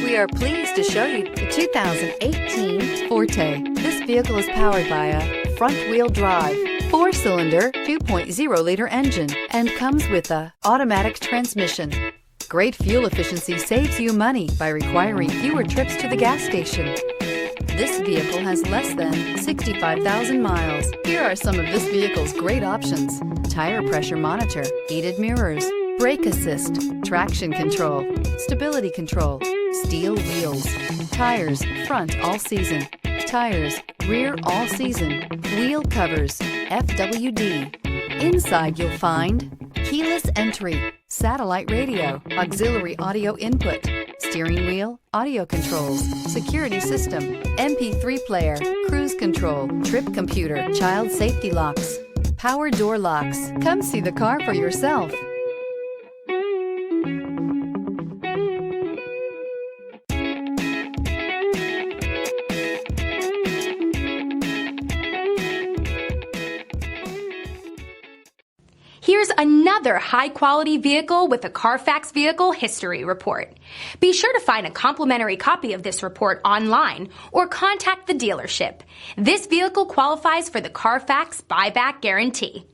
We are pleased to show you the 2018 Forte. This vehicle is powered by a front-wheel drive, 4-cylinder, 2.0-liter engine, and comes with a automatic transmission. Great fuel efficiency saves you money by requiring fewer trips to the gas station. This vehicle has less than 65,000 miles. Here are some of this vehicle's great options: tire pressure monitor, heated mirrors, brake assist, traction control, stability control, steel wheels, tires front all season, tires rear all season, wheel covers, FWD. Inside you'll find keyless entry, satellite radio, auxiliary audio input, steering wheel audio controls, security system, MP3 player, cruise control, trip computer, child safety locks, power door locks. Come see the car for yourself. Here's another high-quality vehicle with a Carfax Vehicle History Report. Be sure to find a complimentary copy of this report online or contact the dealership. This vehicle qualifies for the Carfax Buyback Guarantee.